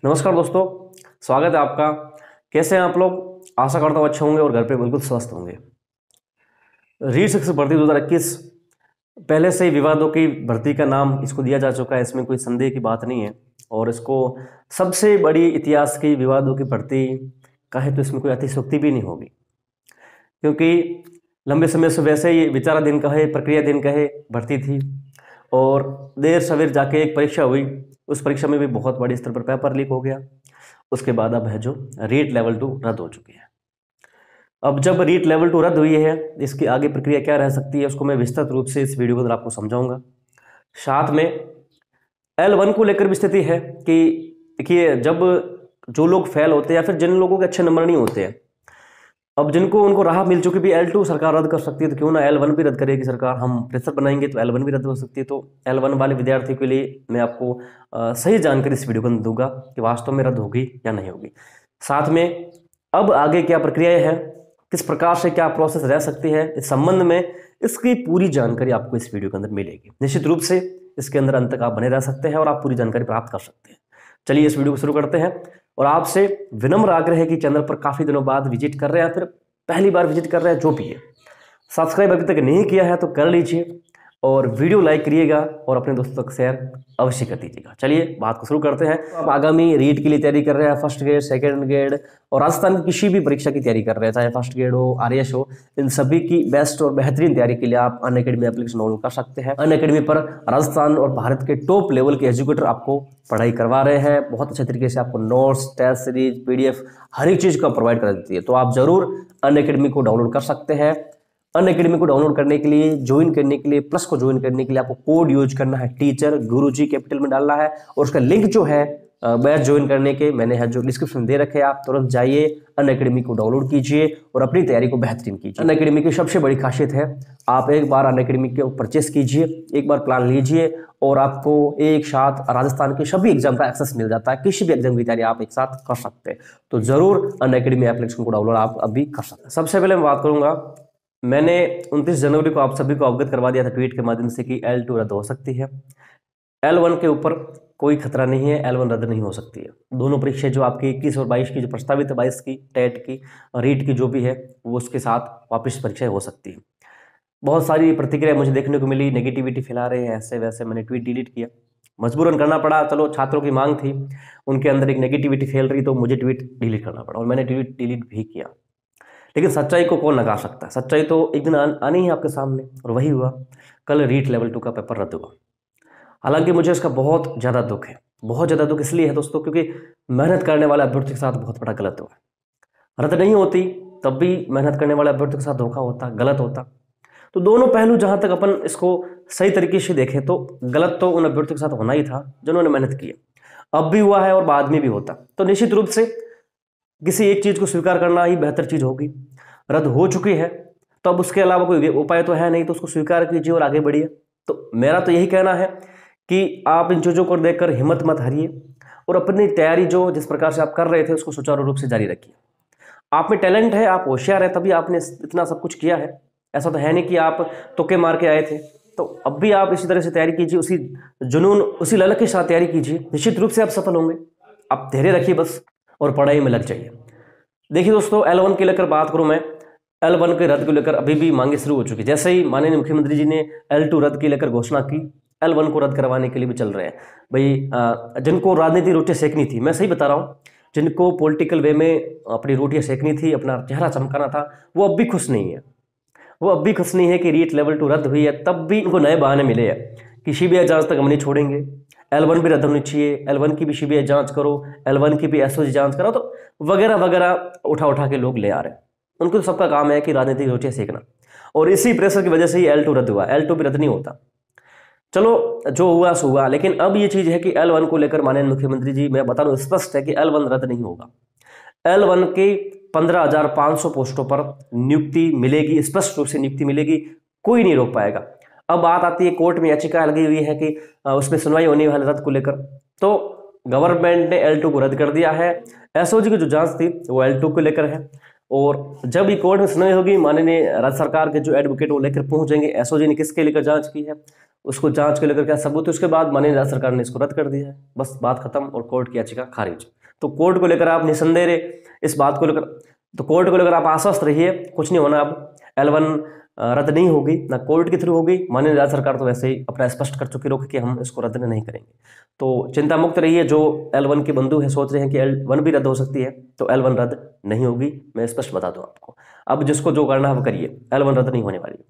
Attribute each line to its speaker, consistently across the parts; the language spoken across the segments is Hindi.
Speaker 1: नमस्कार दोस्तों, स्वागत है आपका। कैसे हैं आप लोग? आशा करता हूँ अच्छे होंगे और घर पे बिल्कुल स्वस्थ होंगे। रीट शिक्षक भर्ती 2021 पहले से ही विवादों की भर्ती का नाम इसको दिया जा चुका है, इसमें कोई संदेह की बात नहीं है। और इसको सबसे बड़ी इतिहास की विवादों की भर्ती कहे तो इसमें कोई अतिशयोक्ति भी नहीं होगी, क्योंकि लंबे समय से वैसे ही विचाराधीन कहे, प्रक्रियाधीन कहे भर्ती थी। और देर सवेर जाके एक परीक्षा हुई, उस परीक्षा में भी बहुत बड़े स्तर पर पेपर लीक हो गया। उसके बाद अब है जो रीट लेवल 2 रद्द हो चुकी है। अब जब रीट लेवल 2 रद्द हुई है, इसकी आगे प्रक्रिया क्या रह सकती है उसको मैं विस्तृत रूप से इस वीडियो के अंदर आपको समझाऊंगा। साथ में L1 को लेकर भी स्थिति है कि देखिए, जब जो लोग फेल होते हैं या फिर जिन लोगों के अच्छे नंबर नहीं होते हैं, अब जिनको उनको राह मिल चुकी भी L2 सरकार रद्द कर सकती है, तो क्यों ना L1 भी रद्द करेगी सरकार। हम प्रेशर बनाएंगे तो L1 भी रद्द हो सकती है। तो L1 वाले विद्यार्थी के लिए मैं आपको सही जानकारी इस वीडियो को दूंगा कि वास्तव में रद्द होगी या नहीं होगी। साथ में अब आगे क्या प्रक्रिया है, किस प्रकार से क्या प्रोसेस रह सकती है, इस संबंध में इसकी पूरी जानकारी आपको इस वीडियो के अंदर मिलेगी। निश्चित रूप से इसके अंदर अंत तक आप बने रह सकते हैं और आप पूरी जानकारी प्राप्त कर सकते हैं। चलिए इस वीडियो को शुरू करते हैं। और आपसे विनम्र आग्रह है कि चैनल पर काफ़ी दिनों बाद विजिट कर रहे हैं, फिर पहली बार विजिट कर रहे हैं, जो भी है सब्सक्राइब अभी तक नहीं किया है तो कर लीजिए और वीडियो लाइक करिएगा और अपने दोस्तों तक शेयर अवश्य कर दीजिएगा। चलिए बात को शुरू करते हैं। तो आप आगामी रीट के लिए तैयारी कर रहे हैं, फर्स्ट ग्रेड, सेकंड ग्रेड और राजस्थान की किसी भी परीक्षा की तैयारी कर रहे हैं, चाहे फर्स्ट ग्रेड हो, आरएएस हो, इन सभी की बेस्ट और बेहतरीन तैयारी के लिए आप अनअकैडमी एप्लीकेशन डाउनलोड कर सकते हैं। अनअकैडमी पर राजस्थान और भारत के टॉप लेवल के एजुकेटर आपको पढ़ाई करवा रहे हैं। बहुत अच्छे तरीके से आपको नोट्स, टेस्ट सीरीज, पीडीएफ हर एक चीज़ का प्रोवाइड कर देती है। तो आप जरूर अनअकैडमी को डाउनलोड कर सकते हैं। अनअकैडमी को डाउनलोड करने के लिए, ज्वाइन करने के लिए, प्लस को ज्वाइन करने के लिए आपको कोड यूज करना है, टीचर गुरुजी कैपिटल में डालना है। और उसका लिंक जो है बैच ज्वाइन करने के मैंने है जो डिस्क्रिप्शन दे रखे हैं, आप तुरंत जाइए अनअकैडमी को डाउनलोड कीजिए और अपनी तैयारी को बेहतरीन कीजिए। अनअकैडमी की सबसे बड़ी खासियत है, आप एक बार अनअकैडमी के परचेस कीजिए, एक बार प्लान लीजिए और आपको एक साथ राजस्थान के सभी एग्जाम का एक्सेस मिल जाता है। किसी भी एग्जाम की तैयारी आप एक साथ कर सकते हैं। तो जरूर अनअकैडमी एप्लीकेशन को डाउनलोड आप अभी कर सकते हैं। सबसे पहले मैं बात करूंगा, मैंने 29 जनवरी को आप सभी को अवगत करवा दिया था ट्वीट के माध्यम से कि L2 रद्द हो सकती है। L1 के ऊपर कोई खतरा नहीं है, L1 रद्द नहीं हो सकती है। दोनों परीक्षाएं जो आपकी 21 और 22 की जो प्रस्तावित है, 22 की टेट की, रीट की जो भी है, वो उसके साथ वापस परीक्षाएं हो सकती है। बहुत सारी प्रतिक्रिया मुझे देखने को मिली, नेगेटिविटी फैला रहे हैं ऐसे वैसे। मैंने ट्वीट डिलीट किया, मजबूरन करना पड़ा। चलो छात्रों की मांग थी, उनके अंदर एक नेगेटिविटी फैल रही तो मुझे ट्वीट डिलीट करना पड़ा और मैंने ट्वीट डिलीट भी किया। लेकिन सच्चाई को कौन नकार सकता है? सच्चाई तो एक दिन आनी है आपके सामने और वही हुआ। कल रीट लेवल 2 का पेपर रद्द हुआ। हालांकि मुझे इसका बहुत ज़्यादा दुख है। बहुत ज़्यादा दुख इसलिए है दोस्तों, क्योंकि मेहनत करने वाले अभ्यर्थी के साथ बहुत बड़ा गलत हुआ है। रद्द नहीं होती तब भी मेहनत करने वाले अभ्यर्थी के साथ धोखा होता, गलत होता। तो दोनों पहलू जहां तक अपन इसको सही तरीके से देखें तो गलत तो उन अभ्यर्थियों के साथ होना ही था जिन्होंने मेहनत की। अब भी हुआ है और बाद में भी होता। तो निश्चित रूप से किसी एक चीज को स्वीकार करना ही बेहतर चीज होगी। रद्द हो चुकी है तो अब उसके अलावा कोई उपाय तो है नहीं, तो उसको स्वीकार कीजिए और आगे बढ़िए। तो मेरा तो यही कहना है कि आप इन चीजों को देखकर हिम्मत मत हारिए और अपनी तैयारी जो जिस प्रकार से आप कर रहे थे उसको सुचारू रूप से जारी रखिए। आप में टैलेंट है, आप होशियार है, तभी आपने इतना सब कुछ किया है। ऐसा तो है नहीं कि आप तुक्के मार के आए थे। तो अब भी आप इसी तरह से तैयारी कीजिए, उसी जुनून, उसी ललक के साथ तैयारी कीजिए। निश्चित रूप से आप सफल होंगे। आप धैर्य रखिए बस और पढ़ाई में लग जाइए। देखिए दोस्तों, L1 के लेकर बात करूं मैं, L1 के रद्द को लेकर अभी भी मांगे शुरू हो चुकी। जैसे ही माननीय मुख्यमंत्री जी ने L2 रद्द के लेकर घोषणा की, L1 को रद्द करवाने के लिए भी चल रहे हैं। भाई जिनको राजनीति रोटियां सेकनी थी, मैं सही बता रहा हूँ, जिनको पॉलिटिकल वे में अपनी रोटियां सेकनी थी, अपना चेहरा चमकाना था, वो अब भी खुश नहीं है। वो अब भी खुश नहीं है कि रीट लेवल 2 रद्द हुई है, तब भी उनको नए बहाने मिले हैं कि सीबीआई जांच तक हम नहीं छोड़ेंगे, L1 भी रद्द होनी चाहिए, L1 की भी सीबीआई जांच करो, L1 की भी एसओजी जांच करो, तो वगैरह वगैरह उठा उठा के लोग ले आ रहे हैं। उनको तो सबका काम है कि राजनीतिक रोटियां सेकना, और इसी प्रेशर की वजह से ही L2 रद्द हुआ। L2 भी रद्द नहीं होता। चलो जो हुआ सो हुआ, लेकिन अब ये चीज है कि L1 को लेकर माननीय मुख्यमंत्री जी, मैं बता दूं स्पष्ट है कि L1 रद्द नहीं होगा। L1 के 15,500 पोस्टों पर नियुक्ति मिलेगी, स्पष्ट रूप से नियुक्ति मिलेगी, कोई नहीं रोक पाएगा। अब बात आती है, कोर्ट में याचिका लगी हुई है कि उसमें सुनवाई होने वाली रद्द को लेकर, तो गवर्नमेंट ने L2 को रद्द कर दिया है। एसओजी की जो जांच थी वो L2 को लेकर है, और जब ये कोर्ट में सुनवाई होगी, माननीय राज्य सरकार के जो एडवोकेट वो लेकर पहुंचेंगे एसओजी ने किसके लेकर जांच की है, उसको जांच को लेकर क्या सबूत है, उसके बाद माननीय राज्य सरकार ने इसको रद्द कर दिया है, बस बात खत्म और कोर्ट की याचिका खारिज। तो कोर्ट को लेकर आप निसंदेह रहे इस बात को लेकर, तो कोर्ट को लेकर आप आश्वस्त रहिए, कुछ नहीं होना। अब L1 रद्द नहीं होगी, ना कोर्ट के थ्रू होगी, माननीय राज्य सरकार तो वैसे ही अपना स्पष्ट कर चुकी रोक कि हम इसको रद्द नहीं करेंगे। तो चिंता मुक्त रहिए। जो L1 के बंधु हैं सोच रहे हैं कि L1 भी रद्द हो सकती है, तो L1 रद्द नहीं होगी, मैं स्पष्ट बता दूं आपको। अब जिसको जो करना है वो करिए, L1 रद्द नहीं होने वाली।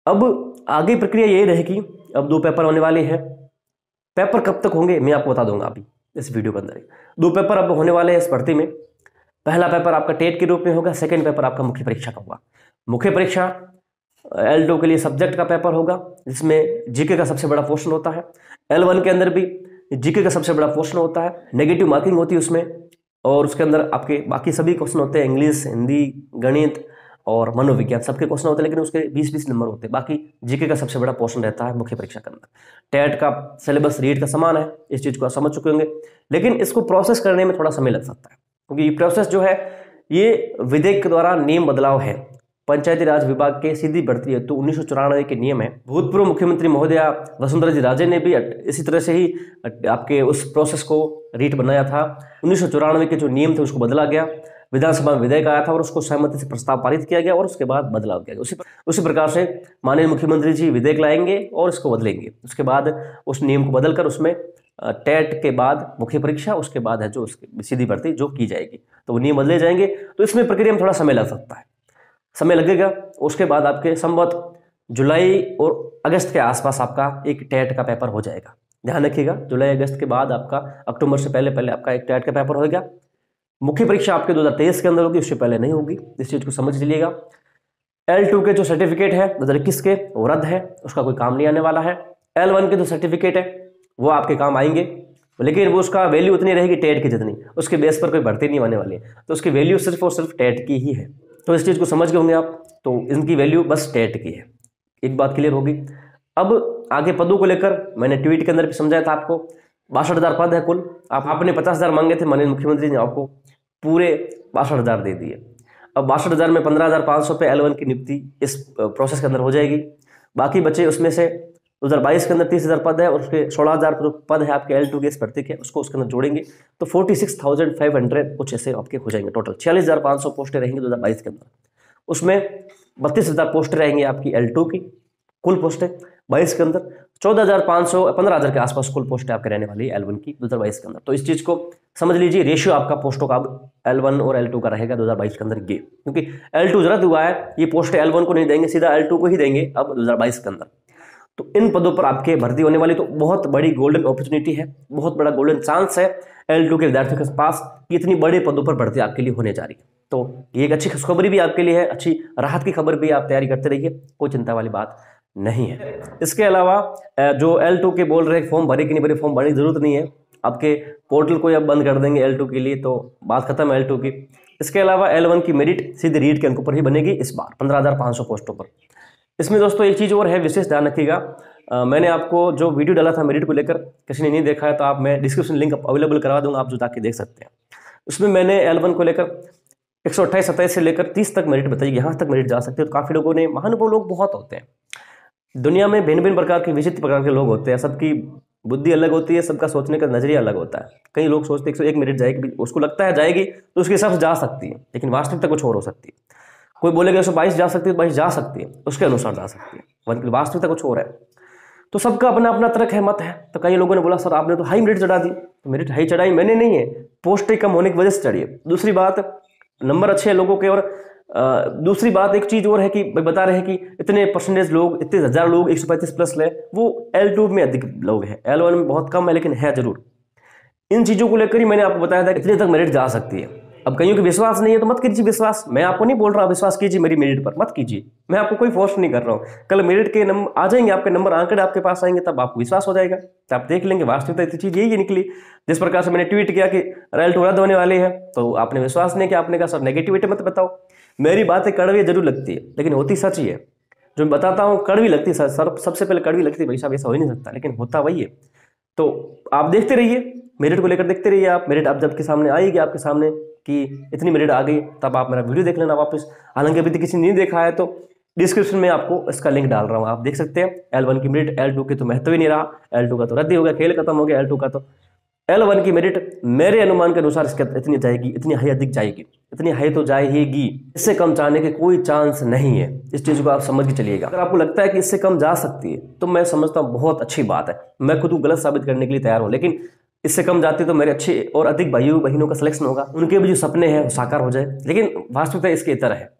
Speaker 1: अब आगे प्रक्रिया यही रहेगी, अब 2 पेपर होने वाले हैं। पेपर कब तक होंगे मैं आपको बता दूंगा अभी इस वीडियो के अंदर ही। 2 पेपर अब होने वाले हैं इस भर्ती में। पहला पेपर आपका टेट के रूप में होगा, सेकंड पेपर आपका मुख्य परीक्षा का होगा। मुख्य परीक्षा L2 के लिए सब्जेक्ट का पेपर होगा, जिसमें जीके का सबसे बड़ा पोर्शन होता है। L1 के अंदर भी जीके का सबसे बड़ा पोर्शन होता है, नेगेटिव मार्किंग होती है उसमें, और उसके अंदर आपके बाकी सभी क्वेश्चन होते हैं, इंग्लिश, हिंदी, गणित और मनोविज्ञान सबके क्वेश्चन होते हैं, लेकिन उसके 20-20 नंबर होते हैं। बाकी जीके का सबसे बड़ा पोर्शन रहता है मुख्य परीक्षा के अंदर। टेट का सिलेबस रीट का समान है, इस चीज़ को आप समझ चुके होंगे, लेकिन इसको प्रोसेस करने में थोड़ा समय लग सकता है, क्योंकि ये प्रोसेस जो है ये विधेयक के द्वारा नियम बदलाव है। पंचायती राज विभाग के सीधी भर्ती हेतु 1994 के नियम है। भूतपूर्व मुख्यमंत्री महोदया वसुंधरा जी राजे ने भी इसी तरह से ही आपके उस प्रोसेस को रीट बनाया था। 1994 के जो नियम थे उसको बदला गया, विधानसभा में विधेयक आया था और उसको सहमति से प्रस्ताव पारित किया गया और उसके बाद बदलाव किया गया। उसी प्रकार से माननीय मुख्यमंत्री जी विधेयक लाएंगे और इसको बदलेंगे। उसके बाद उस नियम को बदलकर उसमें टेट के बाद मुख्य परीक्षा, उसके बाद है जो उसकी सीधी भर्ती जो की जाएगी, तो वो नियम बदले जाएंगे। तो इसमें प्रक्रिया में थोड़ा समय लग सकता है, समय लगेगा। उसके बाद आपके संभवत जुलाई और अगस्त के आसपास आपका एक टेट का पेपर हो जाएगा। ध्यान रखिएगा, जुलाई अगस्त के बाद आपका अक्टूबर से पहले आपका एक टेट का पेपर होगा। मुख्य परीक्षा आपके 2023 के अंदर होगी, उससे पहले नहीं होगी, इस चीज़ को समझ लीजिएगा। L2 के जो सर्टिफिकेट है 2021 के वो रद्द है, उसका कोई काम नहीं आने वाला है। L1 के जो सर्टिफिकेट है वो आपके काम आएंगे, लेकिन वो उसका वैल्यू उतनी रहेगी टेट की जितनी, उसके बेस पर कोई भर्ती नहीं आने वाली है, तो उसकी वैल्यू सिर्फ और सिर्फ टेट की ही है। तो इस चीज़ को समझ गए होंगे आप, तो इनकी वैल्यू बस टेट की है। एक बात क्लियर होगी। अब आगे पदों को लेकर मैंने ट्वीट के अंदर भी समझाया था आपको, 62,000 पद है कुल। आपने 50,000 मांगे थे, माननीय मुख्यमंत्री ने आपको पूरे 62,000 दे दिए। अब 62,000 में 15,500 पे L1 की नियुक्ति इस प्रोसेस के अंदर हो जाएगी। बाकी बचे उसमें से 2022 के अंदर 30,000 पद है और उसके 16,000 पद है आपके L2 के इस भर्ती के, उसको उसके अंदर जोड़ेंगे तो 46,500 कुछ ऐसे आपके हो जाएंगे। टोटल 46,500 पोस्टें रहेंगी 2022 के अंदर। उसमें 32,000 पोस्टें रहेंगी आपकी L2 की कुल पोस्टें 22 के अंदर। 14,500 15,000 के आसपास कुल पोस्टें आपके रहने वाली है L1 की 2022 के अंदर। तो इस चीज़ को समझ लीजिए, रेशियो आपका पोस्टों का अब L1 और L2 का रहेगा 2022 के अंदर ये, क्योंकि L2 रद्द हुआ है, ये पोस्टें L1 को नहीं देंगे, सीधा L2 को ही देंगे अब 2022 के अंदर। तो इन पदों पर आपके भर्ती होने वाली, तो बहुत बड़ी गोल्डन अपॉर्चुनिटी है, बहुत बड़ा गोल्डन चांस है L2 के विद्यार्थियों के पास कि इतनी बड़े पदों पर भर्ती आपके लिए होने जा रही है। तो ये एक अच्छी खुशखबरी भी आपके लिए है, अच्छी राहत की खबर भी, आप तैयारी करते रहिए, कोई चिंता वाली बात नहीं है। इसके अलावा जो L2 के बोल रहे फॉर्म भरे कि नहीं भरे, फॉर्म भरने की जरूरत नहीं है, आपके पोर्टल को अब बंद कर देंगे L2 के लिए, तो बात खत्म है L2 की। इसके अलावा L1 की मेरिट सीधे रीट के अंकों पर ही बनेगी इस बार 15,500 पोस्टों पर। इसमें दोस्तों एक चीज़ और है, विशेष ध्यान रखिएगा। मैंने आपको जो वीडियो डाला था मेरिट को लेकर, किसी ने नहीं देखा है तो आप, मैं डिस्क्रिप्शन लिंक अवेलेबल करवा दूंगा, आप जो जाके देख सकते हैं। उसमें मैंने L1 को लेकर 128-27 से लेकर 30 तक मेरिट बताई, यहाँ तक मेरिट जा सकते हैं। तो काफ़ी लोगों ने, महानुभाव लोग बहुत होते हैं दुनिया में, भिन्न भिन्न प्रकार के विचित्र प्रकार के लोग होते हैं, सबकी बुद्धि अलग होती है, सबका सोचने का नजरिया अलग होता है। कई लोग सोचते हैं 101 मेरिट जाएगी, उसको लगता है जाएगी तो उसके हिसाब से जा सकती है, लेकिन वास्तविकता कुछ और हो सकती है। कोई बोलेगा 122 जा सकती है, 22 जा सकती है, उसके अनुसार जा सकती है, वास्तविकता कुछ और है। तो सबका अपना अपना तर्क है, मत है। तो कई लोगों ने बोला सर आपने तो हाई मेरिट चढ़ा दी, तो मेरिट हाई चढ़ाई मैंने नहीं है, पोस्टें कम होने की वजह से चढ़ी है। दूसरी बात, नंबर अच्छे हैं लोगों के, और दूसरी बात एक चीज और है कि बता रहे हैं कि इतने परसेंटेज लोग, इतने 1000 लोग 135 प्लस ले, वो L2 में अधिक लोग हैं, L1 में बहुत कम है, लेकिन है जरूर। इन चीजों को लेकर ही मैंने आपको बताया था कि इतने तक मेरिट जा सकती है। अब कईयों को विश्वास नहीं है तो मत कीजिए विश्वास, मैं आपको नहीं बोल रहा विश्वास कीजिए मेरी मेरिट पर, मत कीजिए, मैं आपको कोई फोर्स नहीं कर रहा हूँ। कल मेरिट के नंबर आ जाएंगे, आपके नंबर आंकड़े आपके पास आएंगे, तब आपको विश्वास हो जाएगा, तो आप देख लेंगे वास्तविकता इतनी चीज यही निकली। जिस प्रकार से मैंने ट्वीट किया कि L2 रद्द होने वाली है, तो आपने विश्वास नहीं किया, आपने कहा सर नेगेटिविटी मत बताओ। मेरी बातें कड़वी जरूर लगती है, लेकिन होती सच ही है। जो मैं बताता हूँ कड़वी लगती है सर, सबसे पहले कड़वी लगती है, भाई साहब ऐसा हो ही नहीं सकता, लेकिन होता वही है। तो आप देखते रहिए, मेरिट को लेकर देखते रहिए आप। मेरिट अब जब के सामने आएगी आपके सामने कि इतनी मेरिट आ गई, तब आप मेरा वीडियो देख लेना वापस। हालांकि अभी तक किसी ने नहीं देखा है तो डिस्क्रिप्शन में आपको इसका लिंक डाल रहा हूँ, आप देख सकते हैं। L1 की मेरिट, L2 की तो महत्व ही नहीं रहा, L2 का तो रद्द ही हो गया, खेल खत्म हो गया L2 का। तो L1 की मेरिट मेरे अनुमान के अनुसार इसके इतनी जाएगी, इतनी हाई अधिक जाएगी, इतनी हाई तो जाएगी, इससे कम जाने के कोई चांस नहीं है। इस चीज़ को आप समझ के चलिएगा। अगर आपको लगता है कि इससे कम जा सकती है तो मैं समझता हूँ बहुत अच्छी बात है, मैं खुद को गलत साबित करने के लिए तैयार हूँ। लेकिन इससे कम जाती तो मेरे अच्छे और अधिक भाइयों बहनों का सिलेक्शन होगा, उनके भी जो सपने हैं वो साकार हो जाए। लेकिन वास्तविकता इसके इतर है,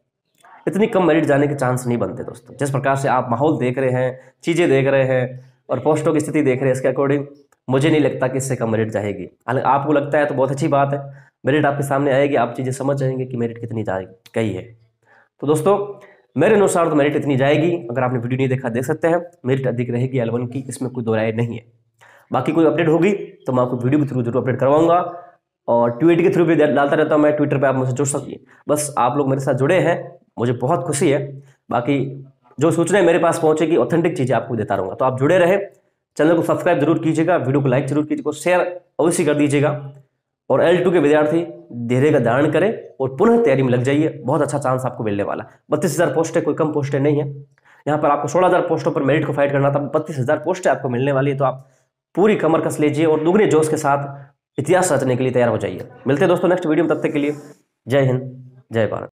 Speaker 1: इतनी कम मेरिट जाने के चांस नहीं बनते दोस्तों। जिस प्रकार से आप माहौल देख रहे हैं, चीज़ें देख रहे हैं और पोस्टों की स्थिति देख रहे हैं, इसके अकॉर्डिंग मुझे नहीं लगता कि इससे कम मेरिट जाएगी। हालांकि आपको लगता है तो बहुत अच्छी बात है, मेरिट आपके सामने आएगी, आप चीज़ें समझ जाएंगे कि मेरिट कितनी जाएगी कही है। तो दोस्तों मेरे अनुसार तो मेरिट इतनी जाएगी। अगर आपने वीडियो नहीं देखा देख सकते हैं, मेरिट अधिक रहेगी L1 की, इसमें कोई दो राय नहीं है। बाकी कोई अपडेट होगी तो मैं आपको वीडियो के थ्रू जरूर अपडेट करवाऊंगा और ट्वीट के थ्रू भी डालता रहता हूँ मैं, ट्विटर पे आप मुझसे जुड़ सकते हैं। बस आप लोग मेरे साथ जुड़े हैं, मुझे बहुत खुशी है। बाकी जो सूचनाएं मेरे पास पहुंचेगी, ऑथेंटिक चीज़ें आपको देता रहूँगा। तो आप जुड़े रहे, चैनल को सब्सक्राइब जरूर कीजिएगा, वीडियो को लाइक जरूर कीजिएगा, शेयर अवश्य कर दीजिएगा। और L2 के विद्यार्थी धैर्य का धारण करें और पुनः तैयारी में लग जाइए, बहुत अच्छा चांस आपको मिलने वाला। 32,000 पोस्टें कोई कम पोस्टें नहीं है। यहाँ पर आपको 16,000 पोस्टों पर मेरिट को फाइट करना था, 32,000 पोस्टें आपको मिलने वाली है। तो आप पूरी कमर कस लीजिए और दुगने जोश के साथ इतिहास रचने के लिए तैयार हो जाइए। मिलते हैं दोस्तों नेक्स्ट वीडियो में, तब तक के लिए जय हिंद, जय भारत।